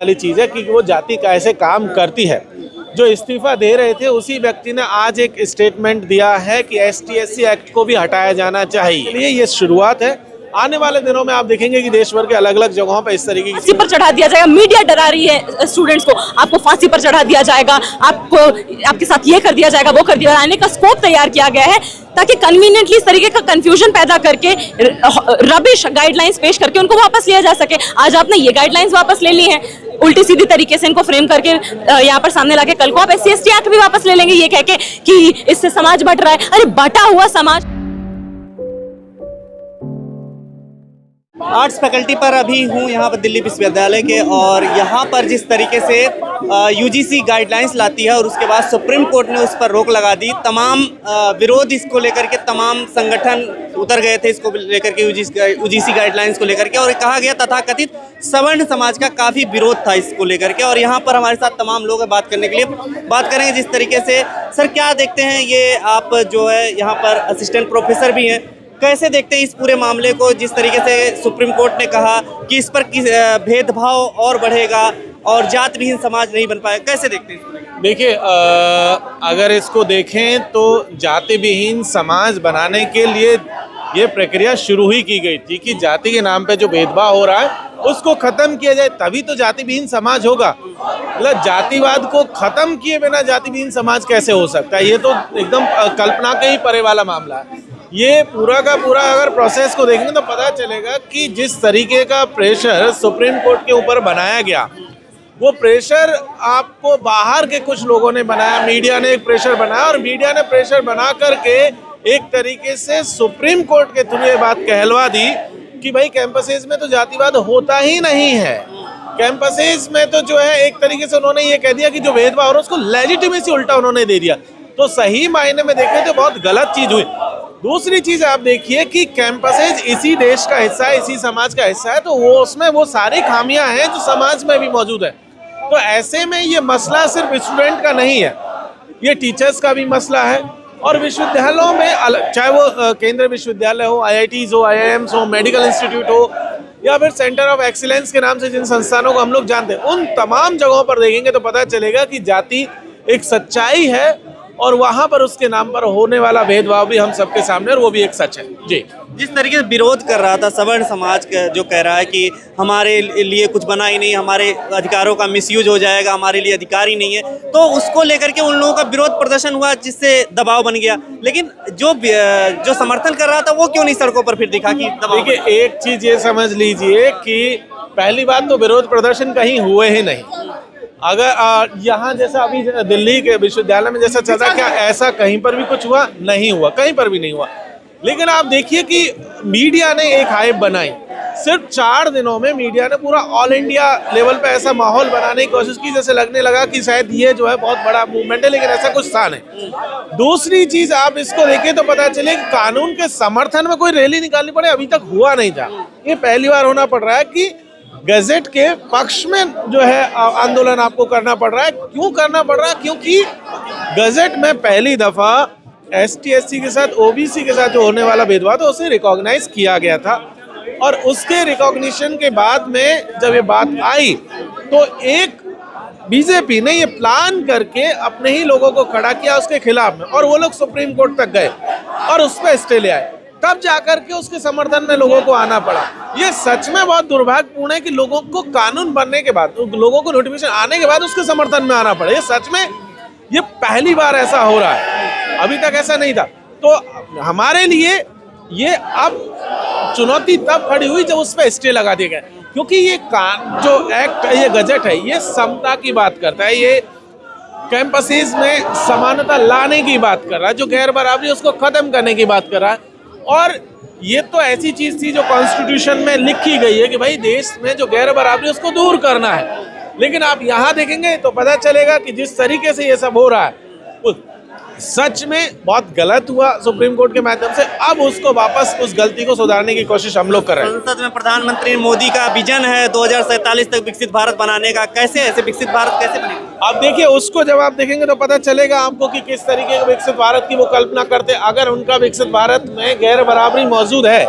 वाली चीज़ है कि वो जाति कैसे काम करती है। जो इस्तीफा दे रहे थे उसी व्यक्ति ने आज एक स्टेटमेंट दिया है कि ST/SC एक्ट को भी हटाया जाना चाहिए। ये शुरुआत है। आने वाले दिनों में आप देखेंगे कि देश भर के अलग अलग जगहों पर इस तरीके की फांसी पर चढ़ा दिया जाएगा। मीडिया डरा रही है स्टूडेंट्स को, आपको फांसी पर चढ़ा दिया जाएगा, आपको आपके साथ ये कर दिया जाएगा, वो कर दिया जाने का स्कोप तैयार किया गया है ताकि कन्वीनियंटली इस तरीके का कंफ्यूजन पैदा करके रबिश गाइडलाइंस पेश करके उनको वापस लिया जा सके। आज आपने ये गाइडलाइंस वापस ले ली है, उल्टी सीधी तरीके से इनको फ्रेम करके यहाँ पर सामने लाके कल को आप SC/ST एक्ट भी वापस ले लेंगे ये कह के कि इससे समाज बट रहा है। अरे बटा हुआ समाज। आर्ट्स फैकल्टी पर अभी हूँ यहाँ पर दिल्ली विश्वविद्यालय के, और यहाँ पर जिस तरीके से UGC गाइडलाइंस लाती है और उसके बाद सुप्रीम कोर्ट ने उस पर रोक लगा दी, तमाम विरोध इसको लेकर के तमाम संगठन उतर गए थे इसको लेकर के UGC गाइडलाइंस को लेकर के, और कहा गया तथाकथित सवर्ण समाज का काफ़ी विरोध था इसको लेकर के। और यहाँ पर हमारे साथ तमाम लोग बात करने के लिए बात करेंगे जिस तरीके से। सर क्या देखते हैं, ये आप जो है यहाँ पर असिस्टेंट प्रोफेसर भी हैं, कैसे देखते हैं इस पूरे मामले को, जिस तरीके से सुप्रीम कोर्ट ने कहा कि इस पर भेदभाव और बढ़ेगा और जात विहीन समाज नहीं बन पाएगा, कैसे देखते हैं? देखिए, अगर इसको देखें तो जाति विहीन समाज बनाने के लिए ये प्रक्रिया शुरू ही की गई थी कि जाति के नाम पे जो भेदभाव हो रहा है उसको खत्म किया जाए, तभी तो जाति विहीन समाज होगा। मतलब जातिवाद को खत्म किए बिना जाति विहीन समाज कैसे हो सकता है? ये तो एकदम कल्पना के ही परे वाला मामला है। ये पूरा का पूरा अगर प्रोसेस को देखेंगे तो पता चलेगा कि जिस तरीके का प्रेशर सुप्रीम कोर्ट के ऊपर बनाया गया, वो प्रेशर आपको बाहर के कुछ लोगों ने बनाया, मीडिया ने एक प्रेशर बनाया, और मीडिया ने प्रेशर बना करके एक तरीके से सुप्रीम कोर्ट के थ्रू ये बात कहलवा दी कि भाई कैंपसेस में तो जातिवाद होता ही नहीं है। कैंपसेस में तो जो है एक तरीके से उन्होंने ये कह दिया कि जो भेदभाव हो रहा है उसको लेजिटिमेसी उल्टा उन्होंने दे दिया। तो सही मायने में देखें तो बहुत गलत चीज हुई। दूसरी चीज आप देखिए कि कैंपसेज इसी देश का हिस्सा है, इसी समाज का हिस्सा है, तो वो उसमें वो सारी खामियां हैं जो समाज में भी मौजूद है। तो ऐसे में ये मसला सिर्फ स्टूडेंट का नहीं है, ये टीचर्स का भी मसला है। और विश्वविद्यालयों में चाहे वो केंद्रीय विश्वविद्यालय हो, IITs हो, IIMs हो, मेडिकल इंस्टीट्यूट हो, या फिर सेंटर ऑफ एक्सीलेंस के नाम से जिन संस्थानों को हम लोग जानते हैं, उन तमाम जगहों पर देखेंगे तो पता चलेगा कि जाति एक सच्चाई है और वहां पर उसके नाम पर होने वाला भेदभाव भी हम सबके सामने, और वो भी एक सच है। जी, जिस तरीके से विरोध कर रहा था सवर्ण समाज का, जो कह रहा है कि हमारे लिए कुछ बना ही नहीं, हमारे अधिकारों का मिसयूज हो जाएगा, हमारे लिए अधिकार ही नहीं है, तो उसको लेकर के उन लोगों का विरोध प्रदर्शन हुआ जिससे दबाव बन गया। लेकिन जो समर्थन कर रहा था वो क्यों नहीं सड़कों पर फिर दिखा कि दबाव? देखिए, एक चीज ये समझ लीजिए कि पहली बात तो विरोध प्रदर्शन कहीं हुए ही नहीं। अगर यहाँ जैसा अभी दिल्ली के विश्वविद्यालय में जैसा चल रहा है, क्या ऐसा कहीं पर भी कुछ हुआ? नहीं हुआ, कहीं पर भी नहीं हुआ। लेकिन आप देखिए कि मीडिया ने एक हाइप बनाई, सिर्फ 4 दिनों में मीडिया ने पूरा ऑल इंडिया लेवल पे ऐसा माहौल बनाने की कोशिश की जैसे लगने लगा कि शायद ये जो है बहुत बड़ा मूवमेंट है, लेकिन ऐसा कुछ था नहीं। दूसरी चीज आप इसको देखिए तो पता चले कि कानून के समर्थन में कोई रैली निकालनी पड़े, अभी तक हुआ नहीं था। ये पहली बार होना पड़ रहा है कि गजट के पक्ष में जो है आंदोलन आपको करना पड़ रहा है। क्यों करना पड़ रहा है? क्योंकि गजट में पहली दफा ST/SC के साथ OBC के साथ जो होने वाला भेदभाव था उसे रिकॉग्नाइज किया गया था, और उसके रिकॉग्निशन के बाद में जब ये बात आई तो एक बीजेपी ने ये प्लान करके अपने ही लोगों को खड़ा किया उसके खिलाफ में, और वो लोग सुप्रीम कोर्ट तक गए और उस पर स्टे ले आए, तब जाकर के उसके समर्थन में लोगों को आना पड़ा। ये सच में बहुत दुर्भाग्यपूर्ण है कि लोगों को कानून बनने के बाद, लोगों को नोटिफिकेशन आने के बाद उसके समर्थन में आना पड़ा। ये सच में ये पहली बार ऐसा हो रहा है, अभी तक ऐसा नहीं था। तो हमारे लिए ये अब चुनौती तब खड़ी हुई जब उस पर स्टे लगा दिया गया, क्योंकि ये जो एक्ट है, ये गजट है, ये समता की बात करता है, ये कैंपसेस में समानता लाने की बात कर रहा है, जो गैर बराबरी उसको खत्म करने की बात कर रहा है। और ये तो ऐसी चीज थी जो कॉन्स्टिट्यूशन में लिखी गई है कि भाई देश में जो गैर बराबरी उसको दूर करना है। लेकिन आप यहाँ देखेंगे तो पता चलेगा कि जिस तरीके से ये सब हो रहा है सच में बहुत गलत हुआ सुप्रीम कोर्ट के माध्यम से। अब उसको वापस उस गलती को सुधारने की कोशिश हम लोग कर रहे हैं। संसद में प्रधानमंत्री मोदी का विजन है 2047 तक विकसित भारत बनाने का, कैसे ऐसे विकसित भारत कैसे बनेगा? अब देखिए, उसको जब आप देखेंगे तो पता चलेगा आपको कि किस तरीके के विकसित भारत की वो कल्पना करते। अगर उनका विकसित भारत में गैर बराबरी मौजूद है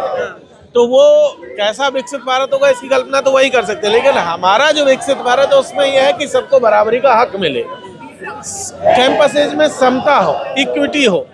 तो वो कैसा विकसित भारत होगा इसकी कल्पना तो वही कर सकते हैं, लेकिन हमारा जो विकसित भारत है उसमें यह है कि सबको बराबरी का हक मिले, कैंपसेज में समता हो, इक्विटी हो,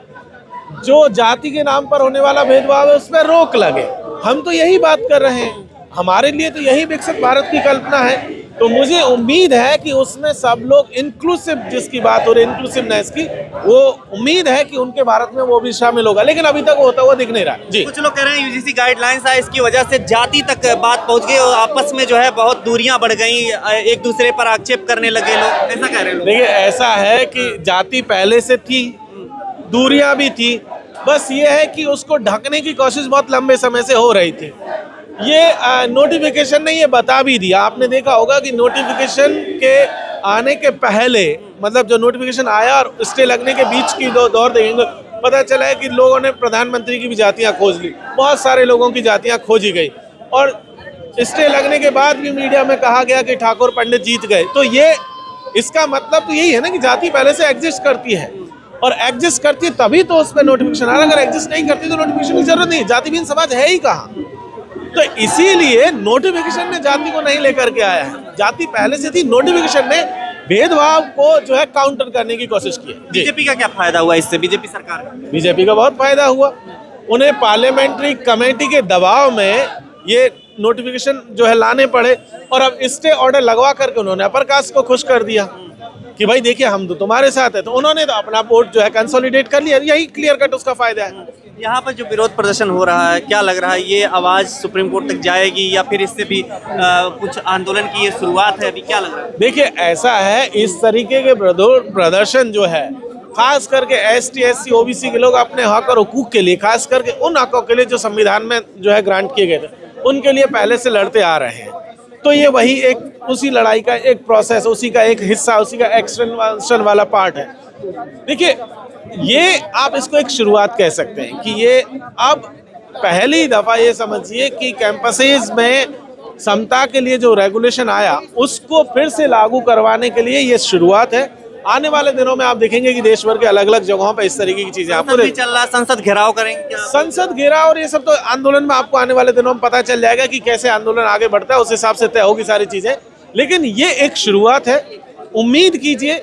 जो जाति के नाम पर होने वाला भेदभाव है उस पर रोक लगे। हम तो यही बात कर रहे हैं, हमारे लिए तो यही विकसित भारत की कल्पना है। तो मुझे उम्मीद है कि उसमें सब लोग इंक्लूसिव, जिसकी बात हो रही है इंक्लूसिवनेस की, वो उम्मीद है कि उनके भारत में वो भी शामिल होगा, लेकिन अभी तक वो होता हुआ दिख नहीं रहा। जी, कुछ लोग कह रहे हैं यूजीसी गाइडलाइंस है, इसकी वजह से जाति तक बात पहुंच गई और आपस में जो है बहुत दूरियां बढ़ गई, एक दूसरे पर आक्षेप करने लगे लोग, ऐसा कह रहे हैं लोग। देखिए, ऐसा है कि जाति पहले से थी, दूरियां भी थी, बस ये है कि उसको ढकने की कोशिश बहुत लंबे समय से हो रही थी। ये नोटिफिकेशन ने ये बता भी दिया, आपने देखा होगा कि नोटिफिकेशन के आने के पहले, मतलब जो नोटिफिकेशन आया और स्टे लगने के बीच की दौर देखेंगे, पता चला है कि लोगों ने प्रधानमंत्री की भी जातियां खोज ली, बहुत सारे लोगों की जातियां खोजी गई, और स्टे लगने के बाद भी मीडिया में कहा गया कि ठाकुर पंडित जीत गए। तो ये इसका मतलब तो यही है ना कि जाति पहले से एग्जिस्ट करती है, और एग्जिस्ट करती है तभी तो उस पर नोटिफिकेशन आ रहा है। अगर एग्जिस्ट नहीं करती तो नोटिफिकेशन की जरूरत नहीं, जातिहीन समाज है ही कहाँ। तो इसीलिए नोटिफिकेशन ने जाति को नहीं लेकर के आया है, जाति पहले से थी, नोटिफिकेशन ने भेदभाव को जो है काउंटर करने की कोशिश की है। बीजेपी का क्या फायदा हुआ इससे, बीजेपी सरकार का? बीजेपी का बहुत फायदा हुआ, उन्हें पार्लियामेंट्री कमेटी के दबाव में ये नोटिफिकेशन जो है लाने पड़े, और अब स्टे ऑर्डर लगवा करके उन्होंने अपर कास्ट को खुश कर दिया कि भाई देखिए हम तो तुम्हारे साथ है, तो उन्होंने तो अपना वोट जो है कंसोलिडेट कर लिया। यही क्लियर कट उसका फायदा है। यहाँ पर जो विरोध प्रदर्शन हो रहा है, क्या लग रहा है ये आवाज सुप्रीम कोर्ट तक जाएगी या फिर इससे भी कुछ आंदोलन की ये शुरुआत है, अभी क्या लग रहा है? देखिए, ऐसा है, इस तरीके के विरोध प्रदर्शन जो है, खास करके ST SC OBC के लोग अपने हक और हुकूक के लिए, खास करके उन हकों के लिए जो संविधान में जो है ग्रांट किए गए थे, उनके लिए पहले से लड़ते आ रहे हैं। तो ये वही एक उसी लड़ाई का एक प्रोसेस, उसी का एक हिस्सा, उसी का एक्सटेंशन वाला पार्ट है। देखिए, ये आप इसको एक शुरुआत कह सकते हैं कि ये अब पहली दफा ये समझिए कि कैंपसेज में समता के लिए जो रेगुलेशन आया उसको फिर से लागू करवाने के लिए ये शुरुआत है। आने वाले दिनों में आप देखेंगे कि देश भर के अलग अलग जगहों पर इस तरीके की चीजें आपको चल रहा है, संसद घेराव करेंगे क्या? संसद घेराव और ये सब तो आंदोलन में आपको आने वाले दिनों में पता चल जाएगा कि कैसे आंदोलन आगे बढ़ता है, उस हिसाब से तय होगी सारी चीजें। लेकिन ये एक शुरुआत है, उम्मीद कीजिए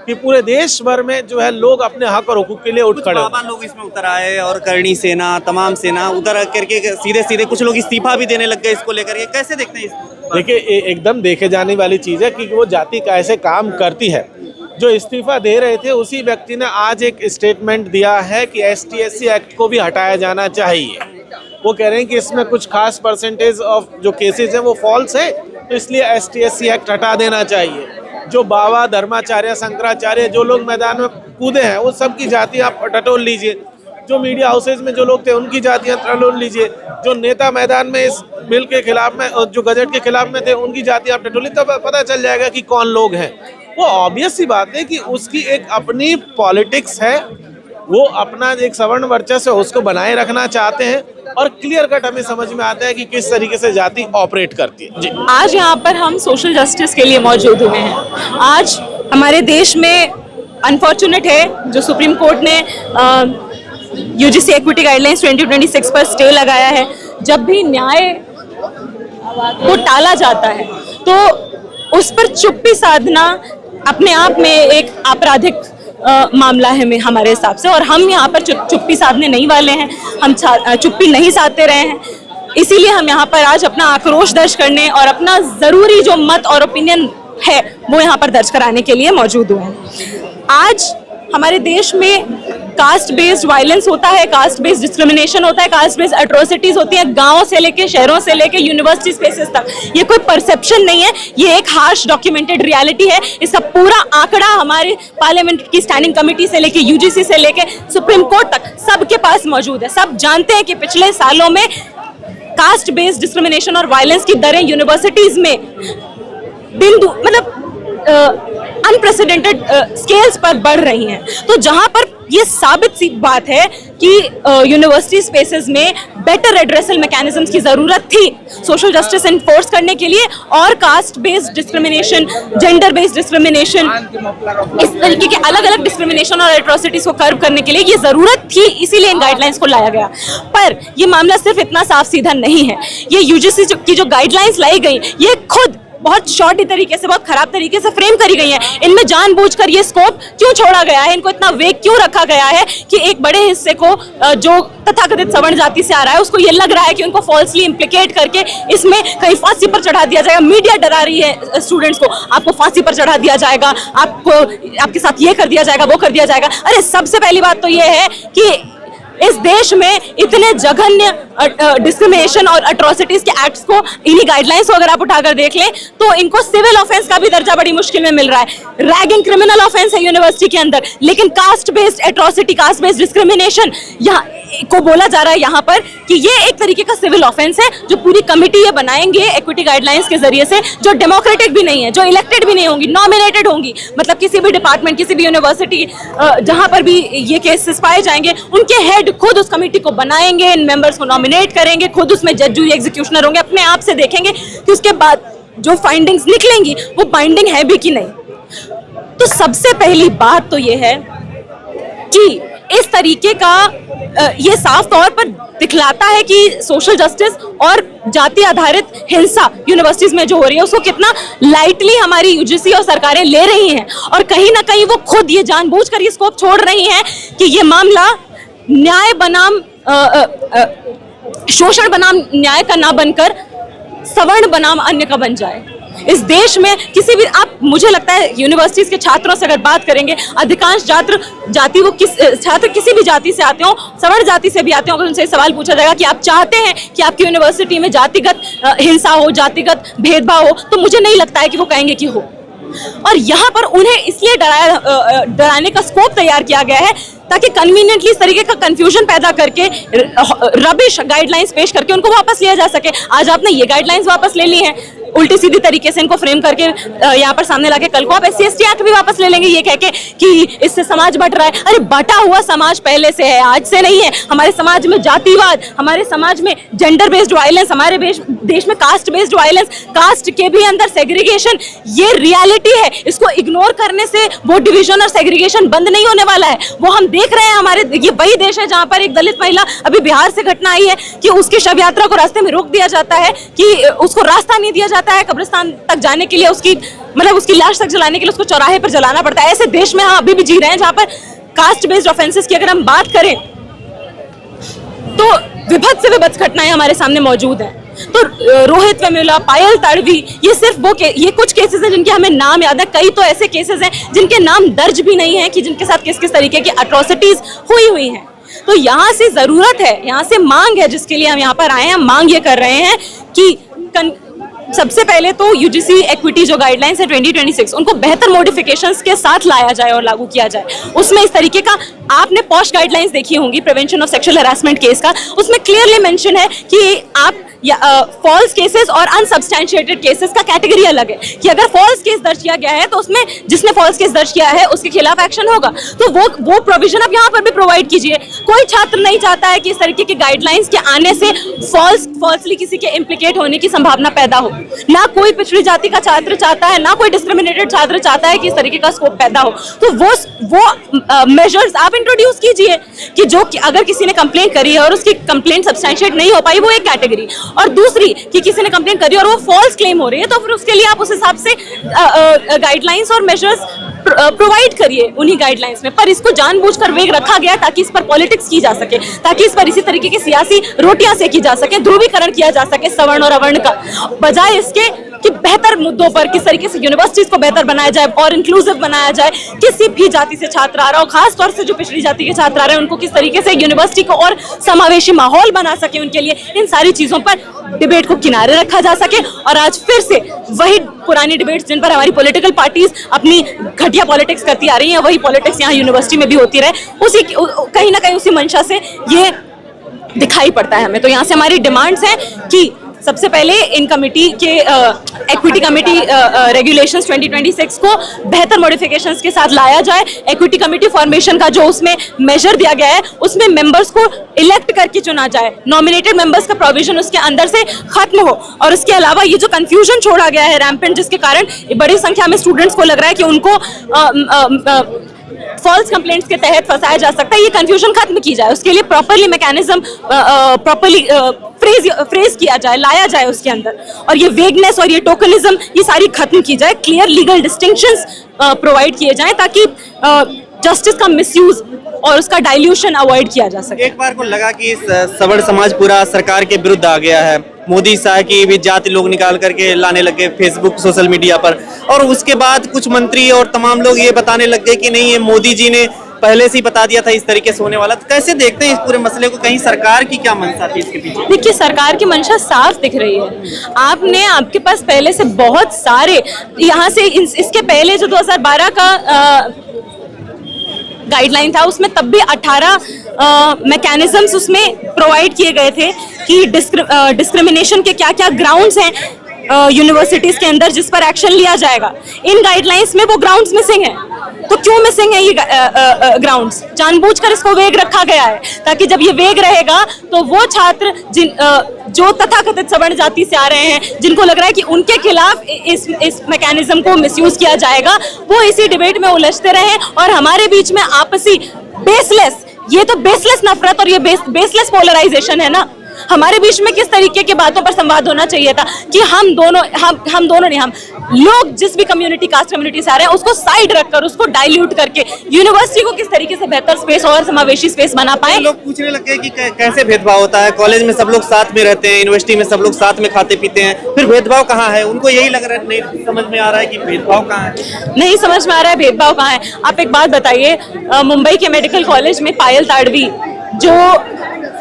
कि पूरे देश भर में जो है लोग अपने हक और हुकूक के लिए उठ खड़े। बाबा लोग इसमें उतर आए और करणी सेना, तमाम सेना उतर करके सीधे सीधे कुछ लोग इस्तीफा भी देने लग गए इसको लेकर के, कैसे देखते हैं इसको? देखिए, एकदम देखे जाने वाली चीज है कि वो जाति कैसे काम करती है। जो इस्तीफा दे रहे थे उसी व्यक्ति ने आज एक स्टेटमेंट दिया है कि ST SC एक्ट को भी हटाया जाना चाहिए। वो कह रहे हैं कि इसमें कुछ खास परसेंटेज ऑफ जो केसेस हैं वो फॉल्स है, तो इसलिए ST SC एक्ट हटा देना चाहिए। जो बाबा, धर्माचार्य, शंकराचार्य, जो लोग मैदान में कूदे हैं वो सबकी जाति आप टटोल लीजिए। जो मीडिया हाउसेज में जो लोग थे उनकी जातियां टटोल लीजिए। जो नेता मैदान में इस बिल के खिलाफ में और जो गजट के खिलाफ में थे उनकी जातियां आप टटोली, तब पता चल जाएगा कि कौन लोग हैं। वो ऑब्वियस सी बात है कि उसकी एक अपनी पॉलिटिक्स है, वो अपना एक सवर्ण वर्चस्व उसको बनाए रखना चाहते हैं, और क्लियर कट हमें समझ में आता है कि किस तरीके से जाति ऑपरेट करती है। जी, आज यहाँ पर हम सोशल जस्टिस के लिए मौजूद हुए हैं। आज हमारे देश में अनफॉर्चुनेट है जो सुप्रीम कोर्ट ने UGC इक्विटी गाइडलाइंस 2026 पर स्टे लगाया है। जब भी न्याय को टाला जाता है तो उस पर चुप्पी साधना अपने आप में एक आपराधिक मामला है हमारे हिसाब से, और हम यहाँ पर चुप्पी साधने नहीं वाले हैं। हम चुप्पी नहीं साधते रहे हैं, इसीलिए हम यहाँ पर आज अपना आक्रोश दर्ज करने और अपना ज़रूरी जो मत और ओपिनियन है वो यहाँ पर दर्ज कराने के लिए मौजूद हुए हैं। आज हमारे देश में कास्ट बेस्ड वायलेंस होता है, कास्ट बेस्ड डिस्क्रिमिनेशन होता है, कास्ट बेस्ड एट्रोसिटीज होती है, गांवों से लेके शहरों से लेके यूनिवर्सिटी स्पेसेस तक। ये कोई परसेप्शन नहीं है, ये एक हार्श डॉक्यूमेंटेड रियलिटी है। इसका पूरा आंकड़ा हमारे पार्लियामेंट की स्टैंडिंग कमेटी से लेके UGC से लेके सुप्रीम कोर्ट तक सबके पास मौजूद है। सब जानते हैं कि पिछले सालों में कास्ट बेस्ड डिस्क्रिमिनेशन और वायलेंस की दरें यूनिवर्सिटीज में अनप्रेसिडेंटेड स्केल्स पर बढ़ रही हैं। तो जहां पर ये साबित सी बात है कि यूनिवर्सिटी स्पेसेस में बेटर एड्रेसल मैकेनिज्म्स की जरूरत थी सोशल जस्टिस एनफोर्स करने के लिए, और caste based discrimination, gender based discrimination, इस तरीके के अलग अलग डिस्क्रिमिनेशन और एट्रोसिटीज को कर्व करने के लिए ये जरूरत थी, इसीलिए इन गाइडलाइंस को लाया गया। पर ये मामला सिर्फ इतना साफ सीधा नहीं है। ये यूजीसी की जो गाइडलाइंस लाई गई, ये खुद बहुत शॉर्टी तरीके से, बहुत खराब तरीके से फ्रेम करी गई है। इनमें जानबूझकर ये स्कोप क्यों छोड़ा गया है, इनको इतना वेग क्यों रखा गया है कि एक बड़े हिस्से को जो तथाकथित सवर्ण जाति से आ रहा है उसको ये लग रहा है कि उनको फॉल्सली इम्प्लीकेट करके इसमें कहीं फांसी पर चढ़ा दिया जाएगा। मीडिया डरा रही है स्टूडेंट्स को, आपको फांसी पर चढ़ा दिया जाएगा, आपको आपके साथ ये कर दिया जाएगा, वो कर दिया जाएगा। अरे सबसे पहली बात तो ये है कि इस देश में इतने जघन्य डिस्क्रिमिनेशन और अट्रॉसिटीज के एक्ट्स को, इन्हीं गाइडलाइंस को अगर आप उठाकर देख लें तो इनको सिविल ऑफेंस का भी दर्जा बड़ी मुश्किल में मिल रहा है। रैगिंग क्रिमिनल ऑफेंस है यूनिवर्सिटी के अंदर, लेकिन caste based atrocity, caste based discrimination यहाँ को बोला जा रहा है यहाँ पर कि ये एक तरीके का सिविल ऑफेंस है, जो पूरी कमिटी ये बनाएंगे इक्विटी गाइडलाइंस के जरिए से, जो डेमोक्रेटिक भी नहीं है, जो इलेक्टेड भी नहीं होंगी, नॉमिनेटेड होंगी। मतलब किसी भी डिपार्टमेंट, किसी भी यूनिवर्सिटी जहाँ पर भी ये केसेस पाए जाएंगे, उनके हेड खुद उस कमेटी को बनाएंगे, इन मेंबर्स को नॉमिनेट करेंगे, खुद उसमें जज, जूरी, एग्जीक्यूशनर होंगे, अपने आप से देखेंगे कि उसके बाद जो फाइंडिंग्स निकलेंगी वो बाइंडिंग है भी कि नहीं। तो सबसे पहली बात तो ये है कि इस तरीके का ये साफ तौर पर दिखलाता है कि सोशल जस्टिस और जाति आधारित हिंसा यूनिवर्सिटीज में जो हो रही है उसको कितना लाइटली हमारी यूजीसी और सरकारें ले रही हैं, और कहीं ना कहीं वो खुद ये जानबूझकर ये स्कोप छोड़ रही हैं कि ये मामला न्याय बनाम शोषण बनाम न्याय का ना बनकर सवर्ण बनाम अन्य का बन जाए। इस देश में किसी भी, आप, मुझे लगता है यूनिवर्सिटीज के छात्रों से अगर बात करेंगे, अधिकांश छात्र वो छात्र किसी भी जाति से आते हो, सवर्ण जाति से भी आते हो, अगर उनसे सवाल पूछा जाएगा कि आप चाहते हैं कि आपकी यूनिवर्सिटी में जातिगत हिंसा हो, जातिगत भेदभाव हो, तो मुझे नहीं लगता है कि वो कहेंगे कि हो। और यहाँ पर उन्हें इसलिए डराने का स्कोप तैयार किया गया है ताकि कन्वीनियंटली इस तरीके का कंफ्यूजन पैदा करके, रबिश गाइडलाइंस पेश करके उनको वापस लिया जा सके। आज आपने ये गाइडलाइंस वापस ले ली हैं, उल्टी सीधी तरीके से इनको फ्रेम करके यहाँ पर सामने लाके कल को आप SC/ST एक्ट भी वापस ले लेंगे ये कह के कि इससे समाज बट रहा है। अरे बटा हुआ समाज पहले से है, आज से नहीं है। हमारे समाज में जातिवाद, हमारे समाज में जेंडर बेस्ड वायलेंस, हमारे देश में कास्ट बेस्ड वायलेंस, कास्ट के भी अंदर सेग्रीगेशन, ये रियलिटी है। इसको इग्नोर करने से वो डिविजन और सेग्रीगेशन बंद नहीं होने वाला है। वो हम देख रहे हैं, हमारे ये वही देश है जहाँ पर एक दलित महिला, अभी बिहार से घटना आई है कि उसकी शव यात्रा को रास्ते में रोक दिया जाता है, कि उसको रास्ता नहीं दिया जाता है कब्रिस्तान तक जाने के लिए, उसकी लाश तक जलाने के लिए उसको चौराहे पर जलाना पड़ता है। ऐसे देश में हम अभी भी जी रहे हैं जहां पर कास्ट बेस्ड ऑफेंसेस की अगर हम बात करें तो विभत्स से विभत्स घटनाएं हमारे सामने मौजूद हैं। तो रोहित वेमुला, पायल तड़वी, ये सिर्फ ये कुछ केसेस हैं जिनके हमें नाम याद है। कई तो ऐसे केसेस हैं जिनके नाम दर्ज भी नहीं है कि जिनके साथ किस किस तरीके की अट्रॉसिटीज हुई हैं। तो यहाँ से जरूरत है, यहाँ से मांग है, जिसके लिए हम यहाँ पर आए हैं। मांग ये कर रहे हैं कि सबसे पहले तो यूजीसी इक्विटी जो गाइडलाइंस है 2026, उनको बेहतर मॉडिफिकेशंस के साथ लाया जाए और लागू किया जाए। उसमें इस तरीके का, आपने पॉश गाइडलाइंस देखी होंगी prevention of sexual harassment case का, उसमें क्लियरली मेंशन है कि आप फॉल्स केसेस और अनसब्सटैंशिएटेड केसेस का कैटेगरी अलग है, कि अगर फॉल्स केस दर्ज किया गया है तो उसमें जिसने फॉल्स केस दर्ज किया है उसके खिलाफ एक्शन होगा। तो वो प्रोविजन आप यहाँ पर भी प्रोवाइड कीजिए। कोई छात्र नहीं चाहता है कि इस तरीके के गाइडलाइंस के आने से फॉल्सली किसी के इम्प्लीकेट होने की संभावना पैदा हो। ना कोई पिछड़ी जाति का छात्र चाहता है, ना कोई डिस्क्रिमिनेटेड छात्र चाहता है कि इस तरीके का स्कोप पैदा हो। तो वो मेजर्स आप इंट्रोड्यूस कीजिए कि जो अगर किसी ने कंप्लेंट करी है और उसकी कंप्लेंट सब्सटैंशिएट नहीं हो पाई, वो एक कैटेगरी, और दूसरी कि किसी ने कंप्लेंट करी और वो फॉल्स क्लेम हो रही है, तो फिर उसके लिए आप उस हिसाब से गाइडलाइंस और मेजर्स प्रोवाइड करिए उन्हीं गाइडलाइंस में। पर इसको जानबूझकर वेग रखा गया ताकि इस पर पॉलिटिक्स की जा सके, ताकि इस पर इसी तरीके की सियासी रोटियां सेकी जा सके, ध्रुवीकरण किया जा सके सवर्ण और अवर्ण का, बजाय इसके कि बेहतर मुद्दों पर किस तरीके से यूनिवर्सिटीज को बेहतर बनाया जाए और इंक्लूसिव बनाया जाए। किसी भी जाति से छात्र आ रहा हो, खासतौर से जो पिछड़ी जाति के छात्र आ रहे हैं, उनको किस तरीके से यूनिवर्सिटी को और समावेशी माहौल बना सके उनके लिए, इन सारी चीजों पर डिबेट को किनारे रखा जा सके। और आज फिर से वही पुरानी डिबेट्स जिन पर हमारी पॉलिटिकल पार्टीज अपनी घटिया पॉलिटिक्स करती आ रही हैं, वही पॉलिटिक्स यहाँ यूनिवर्सिटी में भी होती रहे, उसी कहीं ना कहीं उसी मंशा से ये दिखाई पड़ता है हमें। तो यहाँ से हमारी डिमांड्स हैं कि सबसे पहले इन कमिटी के एक्विटी कमिटी रेगुलेशंस 2026 को बेहतर मॉडिफिकेशंस के साथ लाया जाए। एक्विटी कमिटी फॉर्मेशन का जो उसमें मेजर दिया गया है उसमें मेंबर्स को इलेक्ट करके चुना जाए, नॉमिनेटेड मेंबर्स का प्रोविजन उसके अंदर से खत्म हो। और उसके अलावा ये जो कंफ्यूजन छोड़ा गया है रैम्पेंट, जिसके कारण बड़ी संख्या में स्टूडेंट्स को लग रहा है कि उनको फॉल्स कंप्लेंट्स के तहत फंसाया जा सकता है, ये कंफ्यूजन खत्म की जाए। उसके लिए प्रॉपरली मैकेनिज्म प्रॉपरली फ्रेज किया जाए, लाया जाए उसके अंदर, और ये वेगनेस और ये टोकनिज्म ये सारी खत्म की जाए। क्लियर लीगल डिस्टिंक्शंस प्रोवाइड किए जाएं ताकि जस्टिस का मिसयूज और उसका डाइल्यूशन अवॉइड किया जा सके। एक बार को लगा कि सवर्ण समाज पूरा सरकार के विरुद्ध आ गया है, मोदी शाह की भी जाति लोग निकाल करके लाने लग गए फेसबुक सोशल मीडिया पर, और उसके बाद कुछ मंत्री और तमाम लोग ये बताने लग गए कि नहीं, ये मोदी जी ने पहले से ही बता दिया था इस तरीके से होने वाला। तो कैसे देखते हैं इस पूरे मसले को, कहीं सरकार की क्या मंशा थी इसके पीछे? देखिए, सरकार की मंशा साफ दिख रही है। आपके पास पहले से बहुत सारे, यहाँ से इसके पहले जो 2012 का गाइडलाइन था उसमें तब भी 18 मैकेनिज्म्स उसमें प्रोवाइड किए गए थे कि डिस्क्रिमिनेशन के क्या क्या ग्राउंड्स हैं यूनिवर्सिटीज के अंदर जिस पर एक्शन लिया जाएगा। इन गाइडलाइंस में वो ग्राउंड्स मिसिंग हैं। तो क्यों मिसिंग है ये ग्राउंड्स? जानबूझकर इसको वेग रखा गया है ताकि जब ये वेग रहेगा तो वो छात्र जो तथाकथित सवर्ण जाति से आ रहे हैं, जिनको लग रहा है कि उनके खिलाफ इस मैकेनिज्म को मिसयूज किया जाएगा, वो इसी डिबेट में उलझते रहे और हमारे बीच में आपसी बेसलेस, ये तो बेसलेस नफरत और ये बेसलेस पोलराइजेशन है ना। हमारे बीच में किस तरीके की बातों पर संवाद होना चाहिए था कि हम लोग जिस भी कम्युनिटी, कास्ट कम्युनिटी से आ रहे हैं उसको साइड रखकर, उसको डाइल्यूट करके यूनिवर्सिटी को किस तरीके से बेहतर स्पेस और समावेशी स्पेस बना पाए। लोग पूछने लगे कि कैसे भेदभाव होता है, कॉलेज में सब लोग साथ में रहते हैं, यूनिवर्सिटी में सब लोग साथ में खाते पीते हैं, फिर भेदभाव कहाँ है? उनको यही लग रहा है, नहीं समझ में आ रहा है कि भेदभाव कहाँ है, नहीं समझ में आ रहा है भेदभाव कहाँ है। आप एक बात बताइए, मुंबई के मेडिकल कॉलेज में पायल ताड़वी जो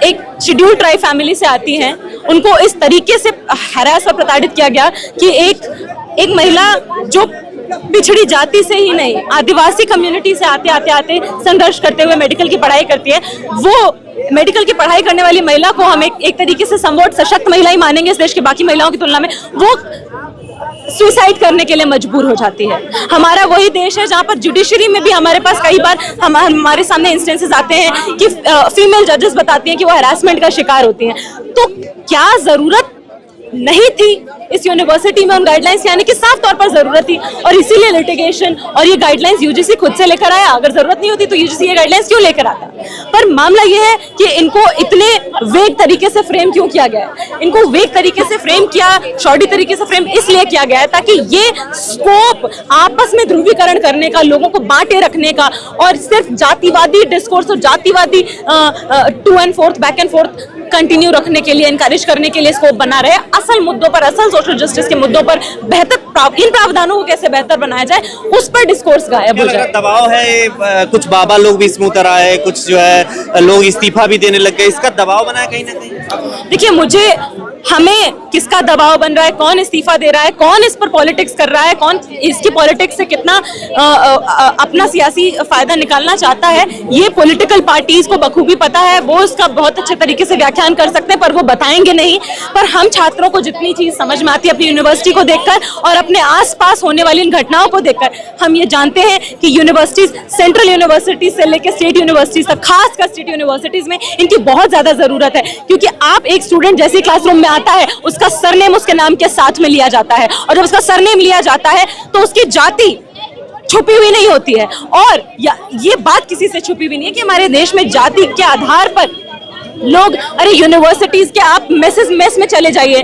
एक शेड्यूल ट्राइब फैमिली से आती हैं, उनको इस तरीके से हरास और प्रताड़ित किया गया कि एक महिला जो पिछड़ी जाति से ही नहीं, आदिवासी कम्युनिटी से आते संघर्ष करते हुए मेडिकल की पढ़ाई करती है, वो मेडिकल की पढ़ाई करने वाली महिला को हम एक तरीके से समवॉट सशक्त महिला ही मानेंगे इस देश की बाकी महिलाओं की तुलना में, वो सुसाइड करने के लिए मजबूर हो जाती है। हमारा वही देश है जहाँ पर जुडिशरी में भी हमारे पास कई बार हमारे सामने इंस्टेंसेस आते हैं कि फीमेल जजेस बताती हैं कि वो हरासमेंट का शिकार होती हैं। तो क्या जरूरत नहीं थी इस यूनिवर्सिटी में उन गाइडलाइंस के आने की? साफ तौर पर जरूरत थी और इसीलिए लिटिगेशन और ये गाइडलाइंस यूजीसी खुद से लेकर आया। अगर जरूरत नहीं होती तो यूजीसी ये गाइडलाइंस क्यों लेकर आता? पर मामला ये है कि इनको इतने वेग तरीके से फ्रेम क्यों किया गया है? इनको वेग तरीके से फ्रेम किया, शॉर्टी तरीके से फ्रेम इसलिए किया गया है ताकि ये स्कोप आपस में ध्रुवीकरण करने का, लोगों को बांटे रखने का और सिर्फ जातिवादी डिस्कोर्स और जातिवादी to and forth, back and forth continue रखने के लिए, इनकरेज करने के लिए स्कोप बना रहे। असल मुद्दों पर, असल सोशल जस्टिस के मुद्दों पर बेहतर इन प्रावधानों को कैसे बेहतर बनाया जाए उस पर डिस्कोर्स गायब हो जाए। दबाव है, कुछ बाबा लोग भी इसमें उतर आए, कुछ जो है लोग इस्तीफा भी देने लग गए, इसका दबाव बना है कहीं ना कहीं? देखिए, हमें किसका दबाव बन रहा है, कौन इस्तीफा दे रहा है, कौन इस पर पॉलिटिक्स कर रहा है, कौन इसकी पॉलिटिक्स से कितना अपना सियासी फायदा निकालना चाहता है, ये पॉलिटिकल पार्टीज को बखूबी पता है। वो इसका बहुत अच्छे तरीके से व्याख्यान कर सकते हैं पर वो बताएंगे नहीं। पर हम छात्रों को जितनी चीज समझ में आती है अपनी यूनिवर्सिटी को देखकर और अपने आसपास होने वाली इन घटनाओं को देखकर, हम ये जानते हैं कि यूनिवर्सिटीज, सेंट्रल यूनिवर्सिटीज से लेकर स्टेट यूनिवर्सिटीज तक, खासकर स्टेट यूनिवर्सिटीज में इनकी बहुत ज्यादा जरूरत है। क्योंकि आप एक स्टूडेंट जैसे क्लासरूम में आता है, उसका सरनेम उसके नाम के साथ में लिया जाता है और जब उसका सरनेम लिया जाता है तो उसकी जाति छुपी हुई नहीं होती है। और ये बात किसी से छुपी हुई नहीं है कि हमारे देश में जाति के आधार पर लोग, अरे यूनिवर्सिटीज के आप मेस में चले जाइए,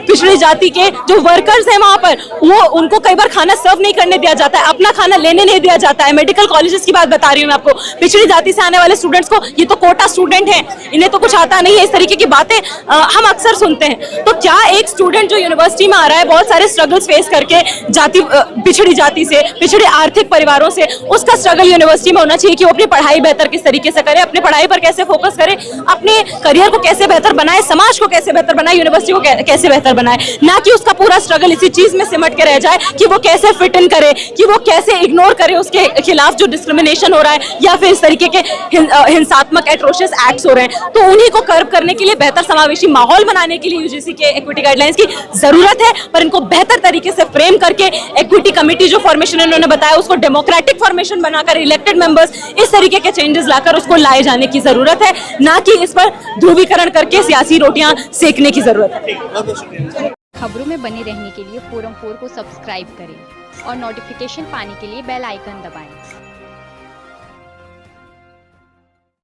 पिछड़ी जाति के जो वर्कर्स हैं वहां पर, वो उनको कई बार खाना सर्व नहीं करने दिया जाता है, अपना खाना लेने नहीं दिया जाता है। मेडिकल कॉलेजेस की बात बता रही हूँ मैं आपको, पिछड़ी जाति से आने वाले स्टूडेंट्स को, ये तो कोटा स्टूडेंट हैं, इन्हें तो कुछ आता नहीं है, इस तरीके की बातें हम अक्सर सुनते हैं। तो क्या एक स्टूडेंट जो यूनिवर्सिटी में आ रहा है बहुत सारे स्ट्रगल्स फेस करके, पिछड़ी जाति से, पिछड़े आर्थिक परिवारों से, उसका स्ट्रगल यूनिवर्सिटी में होना चाहिए कि वो अपनी पढ़ाई बेहतर किस तरीके से करे, अपनी पढ़ाई पर कैसे फोकस करे, अपने करियर को कैसे बेहतर बनाए, समाज को कैसे बेहतर बनाए, यूनिवर्सिटी को कैसे बेहतर बनाए, ना कि उसका पूरा स्ट्रगल इसी चीज में सिमट के रह जाए कि वो कैसे फिट इन करे, कि वो कैसे इग्नोर करे उसके खिलाफ जो डिस्क्रिमिनेशन हो रहा है या फिर इस तरीके के हिंसात्मक एट्रोशियस एक्ट्स हो रहे हैं। तो उन्हीं को कर्व करने के लिए, बेहतर समावेशी माहौल बनाने के लिए यूजीसी के इक्विटी गाइडलाइंस की जरूरत है, पर इनको बेहतर तरीके से फ्रेम करके इक्विटी कमेटी जो फॉर्मेशन इन्होंने बताया उसको डेमोक्रेटिक फॉर्मेशन बनाकर इलेक्टेड मेंबर्स इस तरीके के चेंजेस लाकर उसको लाए जाने की जरूरत है, ना कि इस पर ध्रुवीकरण करके सियासी रोटियां सेकने की जरूरत है। खबरों में बने रहने के लिए फोरम 4 को सब्सक्राइब करें और नोटिफिकेशन पाने के लिए बेल आइकन दबाएं।